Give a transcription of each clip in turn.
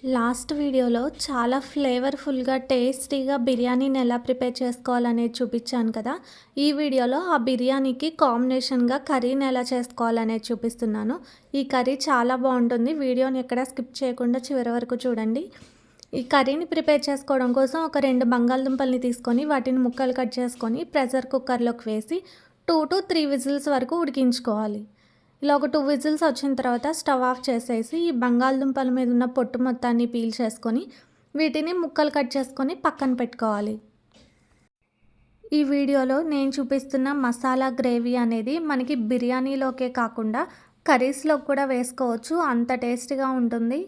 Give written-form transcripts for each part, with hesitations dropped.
Last వీడియోలో చాలా ఫ్లేవర్ఫుల్గా టేస్టీగా బిర్యానీని ఎలా ప్రిపేర్ చేసుకోవాలనేది చూపించాను కదా. ఈ వీడియోలో ఆ బిర్యానీకి కాంబినేషన్గా కర్రీని ఎలా చేసుకోవాలనేది చూపిస్తున్నాను. ఈ కర్రీ చాలా బాగుంటుంది. వీడియోని ఎక్కడ స్కిప్ చేయకుండా చివరి వరకు చూడండి. ఈ కర్రీని ప్రిపేర్ చేసుకోవడం కోసం ఒక 2 బంగాళదుంపల్ని తీసుకొని వాటిని ముక్కలు కట్ చేసుకొని ప్రెషర్ కుక్కర్లోకి వేసి 2 to 3 విజిల్స్ వరకు ఉడికించుకోవాలి. ఇలా ఒక 2 విజిల్స్ వచ్చిన తర్వాత స్టవ్ ఆఫ్ చేసేసి ఈ బంగాళదుంపల మీద ఉన్న పొట్టు మొత్తాన్ని పీల్ చేసుకొని వీటిని ముక్కలు కట్ చేసుకొని పక్కన పెట్టుకోవాలి. ఈ వీడియోలో నేను చూపిస్తున్న మసాలా గ్రేవీ అనేది మనకి బిర్యానీలోకే కాకుండా కర్రీస్లో కూడా వేసుకోవచ్చు. అంత టేస్టీగా ఉంటుంది.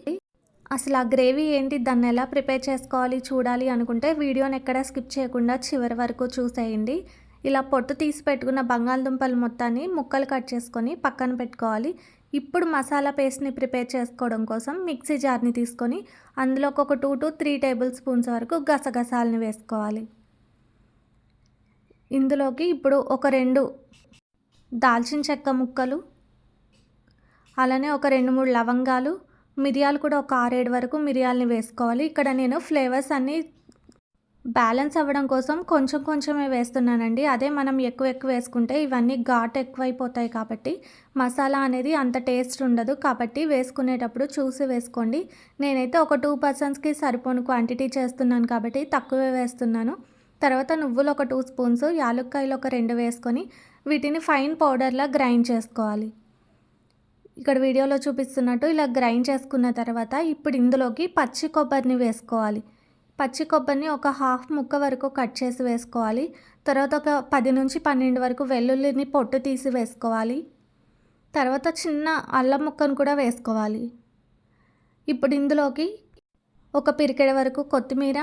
అసలు ఆ గ్రేవీ ఏంటి, దాన్ని ఎలా ప్రిపేర్ చేసుకోవాలి చూడాలి అనుకుంటే వీడియోని ఎక్కడ స్కిప్ చేయకుండా చివరి వరకు చూసేయండి. ఇలా పొట్టు తీసి పెట్టుకున్న బంగాళదుంపలు మొత్తాన్ని ముక్కలు కట్ చేసుకొని పక్కన పెట్టుకోవాలి. ఇప్పుడు మసాలా పేస్ట్ని ప్రిపేర్ చేసుకోవడం కోసం మిక్సీ జార్ని తీసుకొని అందులోకి ఒక 2 to 3 టేబుల్ స్పూన్స్ వరకు గసగసాలని వేసుకోవాలి. ఇందులోకి ఇప్పుడు ఒక 2 దాల్చిన చెక్క ముక్కలు, అలానే ఒక 2-3 లవంగాలు, మిరియాలు కూడా ఒక 6-7 వరకు మిరియాలని వేసుకోవాలి. ఇక్కడ నేను ఫ్లేవర్స్ అన్నీ బ్యాలెన్స్ అవ్వడం కోసం కొంచెం కొంచెమే వేస్తున్నానండి. అదే మనం ఎక్కువ వేసుకుంటే ఇవన్నీ ఘాటు ఎక్కువైపోతాయి కాబట్టి మసాలా అనేది అంత టేస్ట్ ఉండదు. కాబట్టి వేసుకునేటప్పుడు చూసి వేసుకోండి. నేనైతే ఒక 2 పర్సన్స్కి సరిపోను క్వాంటిటీ చేస్తున్నాను కాబట్టి తక్కువే వేస్తున్నాను. తర్వాత నువ్వులు ఒక 2 స్పూన్స్, యాలుక్కాయలు ఒక 2 వేసుకొని వీటిని ఫైన్ పౌడర్లా గ్రైండ్ చేసుకోవాలి. ఇక్కడ వీడియోలో చూపిస్తున్నట్టు ఇలా గ్రైండ్ చేసుకున్న తర్వాత ఇప్పుడు ఇందులోకి పచ్చి కొబ్బరిని వేసుకోవాలి. పచ్చి కొబ్బరిని ఒక హాఫ్ ముక్క వరకు కట్ చేసి వేసుకోవాలి. తర్వాత ఒక 10 నుంచి 12 వరకు వెల్లుల్లిని పొట్టు తీసి వేసుకోవాలి. తర్వాత చిన్న అల్లం ముక్కను కూడా వేసుకోవాలి. ఇప్పుడు ఇందులోకి ఒక పిరికెడ వరకు కొత్తిమీర,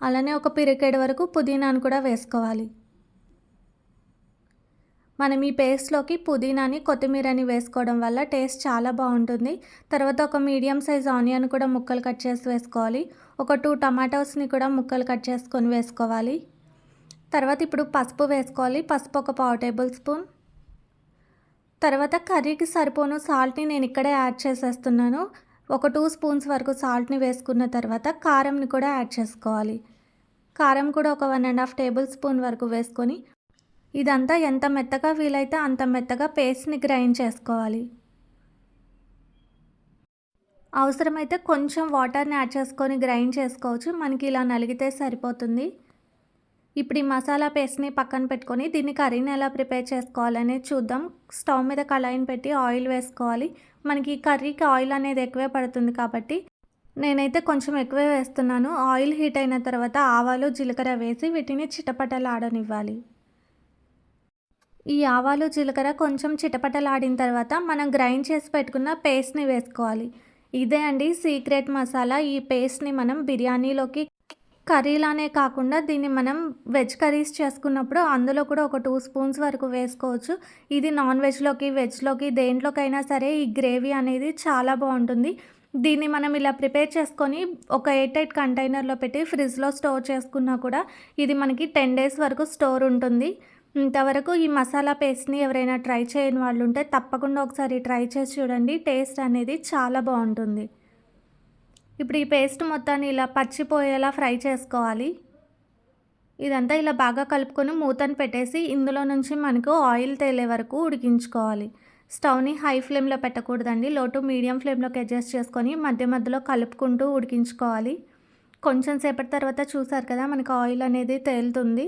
అలానే ఒక పిరికెడ వరకు పుదీనాను కూడా వేసుకోవాలి. మనం ఈ పేస్ట్లోకి పుదీనాని కొత్తిమీరని వేసుకోవడం వల్ల టేస్ట్ చాలా బాగుంటుంది. తర్వాత ఒక మీడియం సైజ్ ఆనియన్ కూడా ముక్కలు కట్ చేసి వేసుకోవాలి. ఒక 2 టమాటోస్ని కూడా ముక్కలు కట్ చేసుకొని వేసుకోవాలి. తర్వాత ఇప్పుడు పసుపు వేసుకోవాలి. పసుపు ఒక 1/2 టేబుల్ స్పూన్. తర్వాత కర్రీకి సరిపోను సాల్ట్ని నేను ఇక్కడే యాడ్ చేసేస్తున్నాను. ఒక 2 స్పూన్స్ వరకు సాల్ట్ని వేసుకున్న తర్వాత కారంని కూడా యాడ్ చేసుకోవాలి. కారం కూడా ఒక 1.5 టేబుల్ స్పూన్ వరకు వేసుకొని ఇదంతా ఎంత మెత్తగా వీలైతే అంత మెత్తగా పేస్ట్ని గ్రైండ్ చేసుకోవాలి. అవసరమైతే కొంచెం వాటర్ని యాడ్ చేసుకొని గ్రైండ్ చేసుకోవచ్చు. మనకి ఇలా నలిగితే సరిపోతుంది. ఇప్పుడు ఈ మసాలా పేస్ట్ని పక్కన పెట్టుకొని దీన్ని కర్రీని ఎలా ప్రిపేర్ చేసుకోవాలనేది చూద్దాం. స్టవ్ మీద కళాయిని పెట్టి ఆయిల్ వేసుకోవాలి. మనకి కర్రీకి ఆయిల్ అనేది ఎక్కువే పడుతుంది కాబట్టి నేనైతే కొంచెం ఎక్కువే వేస్తున్నాను. ఆయిల్ హీట్ అయిన తర్వాత ఆవాలు, జీలకర్ర వేసి వీటిని చిటపటలాడనివ్వాలి. ఈ ఆవాలు, జీలకర్ర కొంచెం చిటపటలాడిన తర్వాత మనం గ్రైండ్ చేసి పెట్టుకున్న పేస్ట్ని వేసుకోవాలి. ఇదే అండి సీక్రెట్ మసాలా. ఈ పేస్ట్ని మనం బిర్యానీలోకి కర్రీలానే కాకుండా దీన్ని మనం వెజ్ కర్రీస్ చేసుకున్నప్పుడు అందులో కూడా ఒక 2 స్పూన్స్ వరకు వేసుకోవచ్చు. ఇది నాన్ వెజ్లోకి, వెజ్లోకి దేంట్లోకైనా సరే ఈ గ్రేవీ అనేది చాలా బాగుంటుంది. దీన్ని మనం ఇలా ప్రిపేర్ చేసుకొని ఒక ఎయిర్ టైట్ కంటైనర్లో పెట్టి ఫ్రిడ్జ్లో స్టోర్ చేసుకున్నా కూడా ఇది మనకి 10 days వరకు స్టోర్ ఉంటుంది. ఇంతవరకు ఈ మసాలా పేస్ట్ని ఎవరైనా ట్రై చేయని వాళ్ళు ఉంటే తప్పకుండా ఒకసారి ట్రై చేసి చూడండి. టేస్ట్ అనేది చాలా బాగుంటుంది. ఇప్పుడు ఈ పేస్ట్ మొత్తాన్ని ఇలా పచ్చిపోయేలా ఫ్రై చేసుకోవాలి. ఇదంతా ఇలా బాగా కలుపుకొని మూతను పెట్టేసి ఇందులో నుంచి మనకు ఆయిల్ తేలే వరకు ఉడికించుకోవాలి. స్టవ్ని హై ఫ్లేమ్లో పెట్టకూడదండి. లో టు మీడియం ఫ్లేమ్లోకి అడ్జస్ట్ చేసుకొని మధ్య మధ్యలో కలుపుకుంటూ ఉడికించుకోవాలి. కొంచెం సేపటి తర్వాత చూసారు కదా మనకు ఆయిల్ అనేది తేలుతుంది.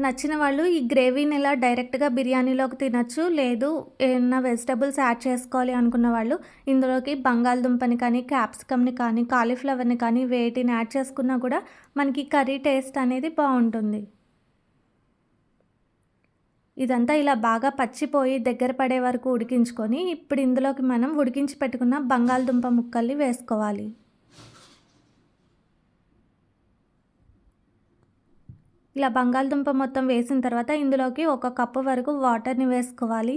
నచ్చిన వాళ్ళు ఈ గ్రేవీని ఇలా డైరెక్ట్గా బిర్యానీలోకి తినచ్చు. లేదు ఏమన్నా వెజిటబుల్స్ యాడ్ చేసుకోవాలి అనుకున్న వాళ్ళు ఇందులోకి బంగాళదుంపని కానీ, క్యాప్సికమ్ని కానీ, కాలీఫ్లవర్ని కానీ వేటిని యాడ్ చేసుకున్నా కూడా మనకి కర్రీ టేస్ట్ అనేది బాగుంటుంది. ఇదంతా ఇలా బాగా పచ్చిపోయి దగ్గర పడే వరకు ఉడికించుకొని ఇప్పుడు ఇందులోకి మనం ఉడికించి పెట్టుకున్న బంగాళదుంప ముక్కల్ని వేసుకోవాలి. ఇలా బంగాళదుంప మొత్తం వేసిన తర్వాత ఇందులోకి 1 కప్పు వరకు వాటర్ని వేసుకోవాలి.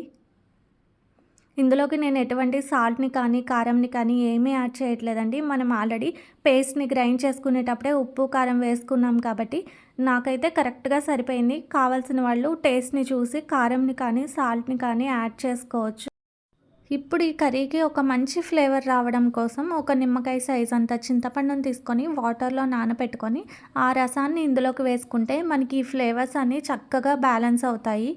ఇందులోకి నేను ఎటువంటి సాల్ట్ని కానీ, కారంని కానీ ఏమీ యాడ్ చేయట్లేదండి. మనం ఆల్రెడీ పేస్ట్ని గ్రైండ్ చేసుకునేటప్పుడే ఉప్పు, కారం వేసుకున్నాం కాబట్టి నాకైతే కరెక్ట్గా సరిపోయింది. కావాల్సిన వాళ్ళు టేస్ట్ని చూసి కారంని కానీ, సాల్ట్ని కానీ యాడ్ చేసుకోవచ్చు. ఇప్పుడు ఈ కర్రీకి ఒక మంచి ఫ్లేవర్ రావడం కోసం ఒక నిమ్మకాయ సైజ్ అంత చింతపండుని తీసుకొని వాటర్‌లో నానబెట్టుకొని, ఆ రసాన్ని ఇందులోకి వేసుకుంటే మనకి ఈ ఫ్లేవర్స్ అన్నీ చక్కగా బ్యాలెన్స్ అవుతాయి.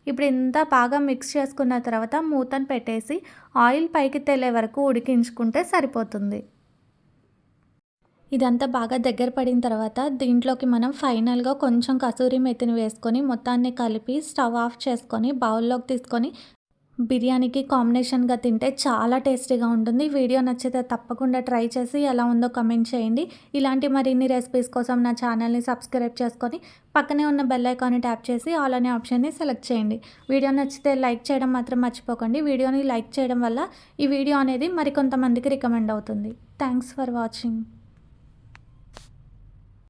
ఇప్పుడు ఇంతా బాగా మిక్స్ చేసుకున్న తర్వాత మూతను పెట్టేసి ఆయిల్ పైకి తేలే వరకు ఉడికించుకుంటే సరిపోతుంది. ఇదంతా బాగా దగ్గర పడిన తర్వాత దీంట్లోకి మనం ఫైనల్‌గా కొంచెం కసూరి మేతిని వేసుకొని మొత్తాన్ని కలిపి స్టవ్ ఆఫ్ చేసుకొని బౌల్‌లోకి తీసుకొని బిర్యానీకి కాంబినేషన్‌గా తింటే చాలా టేస్టీగా ఉంటుంది. వీడియో నచ్చితే తప్పకుండా ట్రై చేసి ఎలా ఉందో కామెంట్ చేయండి. ఇలాంటి మరిన్ని రెసిపీస్ కోసం నా ఛానల్‌ని సబ్స్క్రైబ్ చేసుకొని పక్కనే ఉన్న బెల్ ఐకాన్‌ని ట్యాప్ చేసి ఆల్ అనే ఆప్షన్‌ని సెలెక్ట్ చేయండి. వీడియో నచ్చితే లైక్ చేయడం మాత్రం మర్చిపోకండి. వీడియోని లైక్ చేయడం వల్ల ఈ వీడియో అనేది మరికొంతమందికి రికమెండ్ అవుతుంది. Thanks for watching.